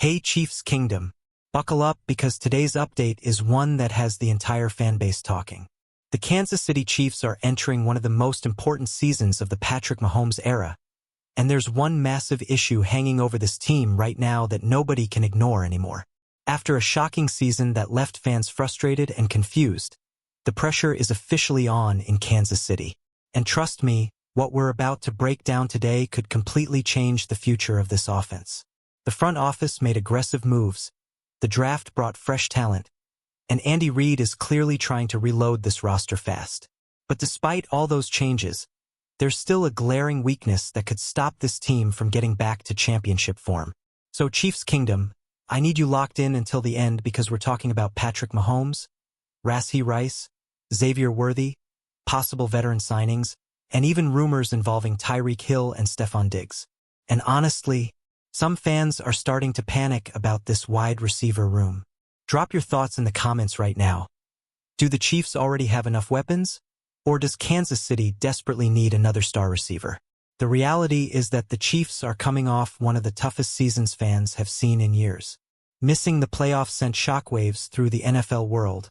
Hey Chiefs Kingdom, buckle up because today's update is one that has the entire fanbase talking. The Kansas City Chiefs are entering one of the most important seasons of the Patrick Mahomes era, and there's one massive issue hanging over this team right now that nobody can ignore anymore. After a shocking season that left fans frustrated and confused, the pressure is officially on in Kansas City. And trust me, what we're about to break down today could completely change the future of this offense. The front office made aggressive moves, the draft brought fresh talent, and Andy Reid is clearly trying to reload this roster fast. But despite all those changes, there's still a glaring weakness that could stop this team from getting back to championship form. So Chiefs Kingdom, I need you locked in until the end because we're talking about Patrick Mahomes, Rashee Rice, Xavier Worthy, possible veteran signings, and even rumors involving Tyreek Hill and Stephon Diggs. And honestly, some fans are starting to panic about this wide receiver room. Drop your thoughts in the comments right now. Do the Chiefs already have enough weapons? Or does Kansas City desperately need another star receiver? The reality is that the Chiefs are coming off one of the toughest seasons fans have seen in years. Missing the playoffs sent shockwaves through the NFL world,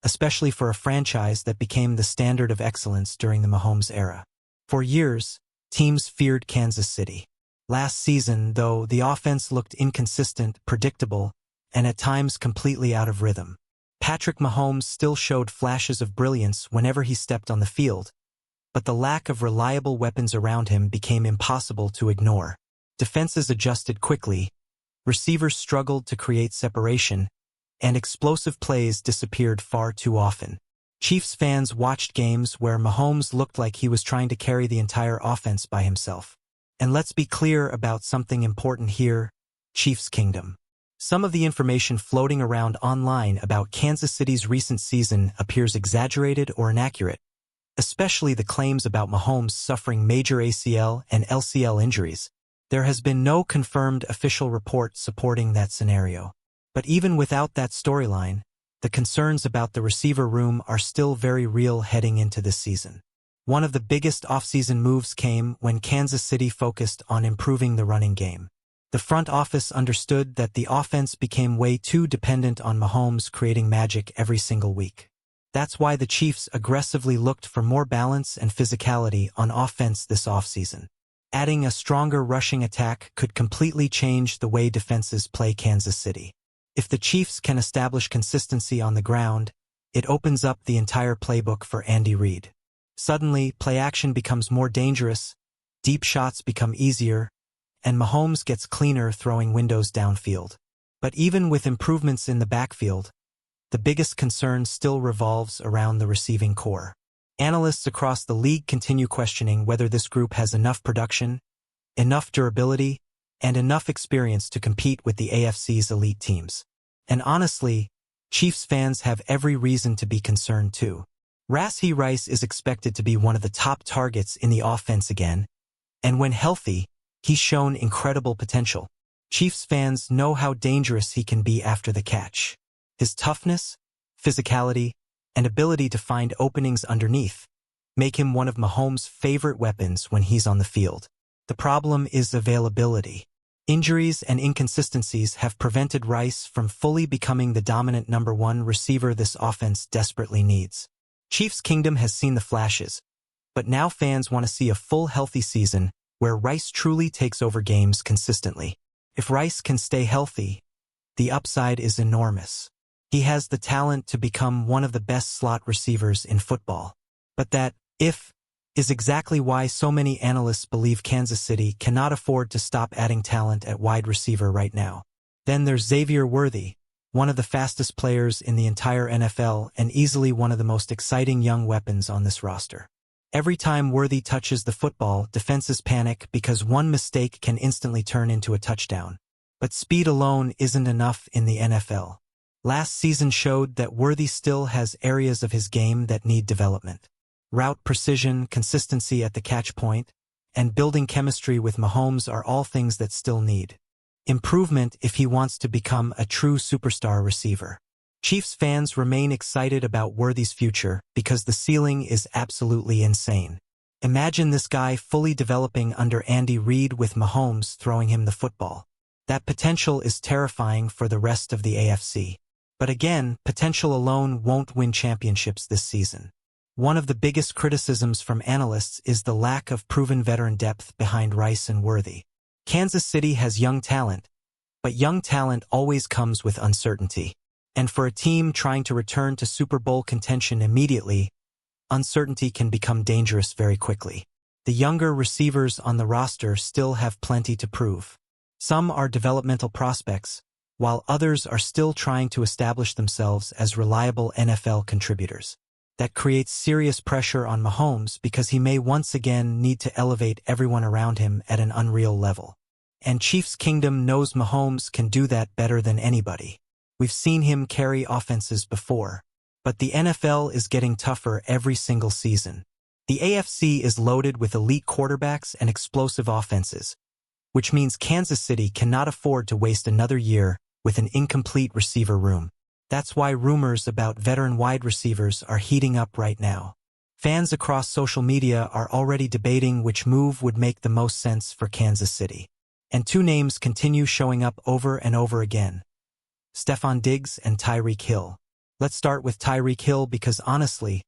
especially for a franchise that became the standard of excellence during the Mahomes era. For years, teams feared Kansas City. Last season, though, the offense looked inconsistent, predictable, and at times completely out of rhythm. Patrick Mahomes still showed flashes of brilliance whenever he stepped on the field, but the lack of reliable weapons around him became impossible to ignore. Defenses adjusted quickly, receivers struggled to create separation, and explosive plays disappeared far too often. Chiefs fans watched games where Mahomes looked like he was trying to carry the entire offense by himself. And let's be clear about something important here, Chiefs Kingdom. Some of the information floating around online about Kansas City's recent season appears exaggerated or inaccurate, especially the claims about Mahomes suffering major ACL and LCL injuries. There has been no confirmed official report supporting that scenario. But even without that storyline, the concerns about the receiver room are still very real heading into this season. One of the biggest offseason moves came when Kansas City focused on improving the running game. The front office understood that the offense became way too dependent on Mahomes creating magic every single week. That's why the Chiefs aggressively looked for more balance and physicality on offense this offseason. Adding a stronger rushing attack could completely change the way defenses play Kansas City. If the Chiefs can establish consistency on the ground, it opens up the entire playbook for Andy Reid. Suddenly, play action becomes more dangerous, deep shots become easier, and Mahomes gets cleaner throwing windows downfield. But even with improvements in the backfield, the biggest concern still revolves around the receiving core. Analysts across the league continue questioning whether this group has enough production, enough durability, and enough experience to compete with the AFC's elite teams. And honestly, Chiefs fans have every reason to be concerned too. Rashee Rice is expected to be one of the top targets in the offense again, and when healthy, he's shown incredible potential. Chiefs fans know how dangerous he can be after the catch. His toughness, physicality, and ability to find openings underneath make him one of Mahomes' favorite weapons when he's on the field. The problem is availability. Injuries and inconsistencies have prevented Rice from fully becoming the dominant number one receiver this offense desperately needs. Chiefs Kingdom has seen the flashes, but now fans want to see a full healthy season where Rice truly takes over games consistently. If Rice can stay healthy, the upside is enormous. He has the talent to become one of the best slot receivers in football. But that "if" is exactly why so many analysts believe Kansas City cannot afford to stop adding talent at wide receiver right now. Then there's Xavier Worthy, one of the fastest players in the entire NFL and easily one of the most exciting young weapons on this roster. Every time Worthy touches the football, defenses panic because one mistake can instantly turn into a touchdown. But speed alone isn't enough in the NFL. Last season showed that Worthy still has areas of his game that need development. Route precision, consistency at the catch point, and building chemistry with Mahomes are all things that still need improvement if he wants to become a true superstar receiver. Chiefs fans remain excited about Worthy's future because the ceiling is absolutely insane. Imagine this guy fully developing under Andy Reid with Mahomes throwing him the football. That potential is terrifying for the rest of the AFC. But again, potential alone won't win championships this season. One of the biggest criticisms from analysts is the lack of proven veteran depth behind Rice and Worthy. Kansas City has young talent, but young talent always comes with uncertainty. And for a team trying to return to Super Bowl contention immediately, uncertainty can become dangerous very quickly. The younger receivers on the roster still have plenty to prove. Some are developmental prospects, while others are still trying to establish themselves as reliable NFL contributors. That creates serious pressure on Mahomes because he may once again need to elevate everyone around him at an unreal level. And Chiefs Kingdom knows Mahomes can do that better than anybody. We've seen him carry offenses before. But the NFL is getting tougher every single season. The AFC is loaded with elite quarterbacks and explosive offenses, which means Kansas City cannot afford to waste another year with an incomplete receiver room. That's why rumors about veteran wide receivers are heating up right now. Fans across social media are already debating which move would make the most sense for Kansas City. And two names continue showing up over and over again: Stefon Diggs and Tyreek Hill. Let's start with Tyreek Hill because honestly,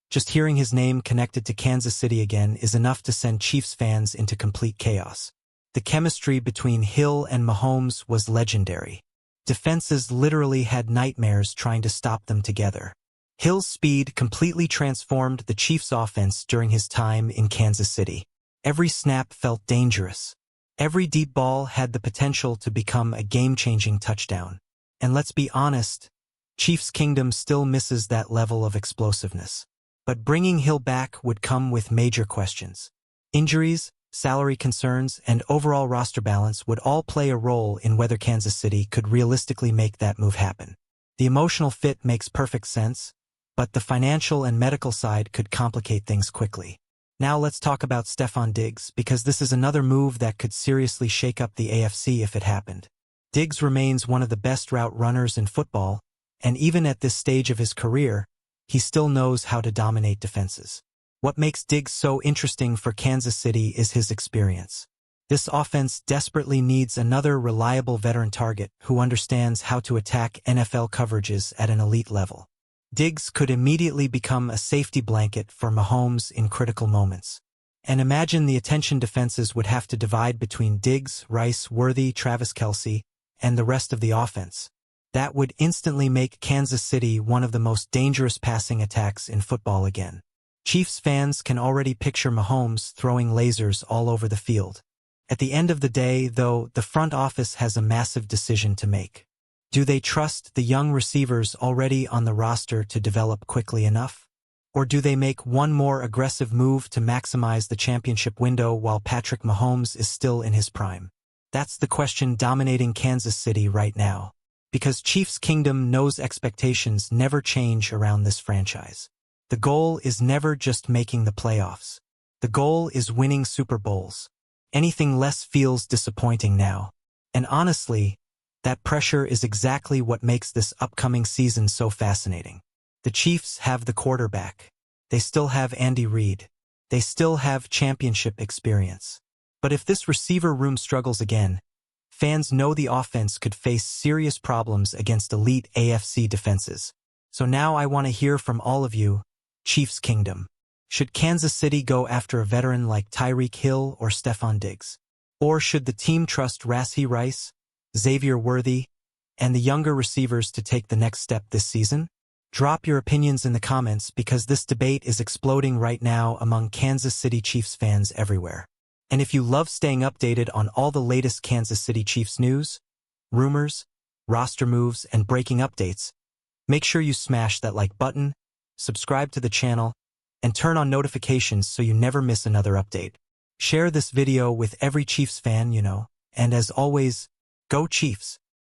just hearing his name connected to Kansas City again is enough to send Chiefs fans into complete chaos. The chemistry between Hill and Mahomes was legendary. Defenses literally had nightmares trying to stop them together. Hill's speed completely transformed the Chiefs' offense during his time in Kansas City. Every snap felt dangerous. Every deep ball had the potential to become a game-changing touchdown. And let's be honest, Chiefs Kingdom still misses that level of explosiveness. But bringing Hill back would come with major questions. Injuries, salary concerns, and overall roster balance would all play a role in whether Kansas City could realistically make that move happen. The emotional fit makes perfect sense, but the financial and medical side could complicate things quickly. Now let's talk about Stefon Diggs, because this is another move that could seriously shake up the AFC if it happened. Diggs remains one of the best route runners in football, and even at this stage of his career, he still knows how to dominate defenses. What makes Diggs so interesting for Kansas City is his experience. This offense desperately needs another reliable veteran target who understands how to attack NFL coverages at an elite level. Diggs could immediately become a safety blanket for Mahomes in critical moments. And imagine the attention defenses would have to divide between Diggs, Rice, Worthy, Travis Kelce, and the rest of the offense. That would instantly make Kansas City one of the most dangerous passing attacks in football again. Chiefs fans can already picture Mahomes throwing lasers all over the field. At the end of the day, though, the front office has a massive decision to make. Do they trust the young receivers already on the roster to develop quickly enough? Or do they make one more aggressive move to maximize the championship window while Patrick Mahomes is still in his prime? That's the question dominating Kansas City right now. Because Chiefs Kingdom knows expectations never change around this franchise. The goal is never just making the playoffs. The goal is winning Super Bowls. Anything less feels disappointing now. And honestly, that pressure is exactly what makes this upcoming season so fascinating. The Chiefs have the quarterback. They still have Andy Reid. They still have championship experience. But if this receiver room struggles again, fans know the offense could face serious problems against elite AFC defenses. So now I want to hear from all of you, Chiefs Kingdom. Should Kansas City go after a veteran like Tyreek Hill or Stefon Diggs? Or should the team trust Rashee Rice, Xavier Worthy, and the younger receivers to take the next step this season? Drop your opinions in the comments because this debate is exploding right now among Kansas City Chiefs fans everywhere. And if you love staying updated on all the latest Kansas City Chiefs news, rumors, roster moves, and breaking updates, make sure you smash that like button, subscribe to the channel, and turn on notifications so you never miss another update. Share this video with every Chiefs fan you know, and as always, go Chiefs!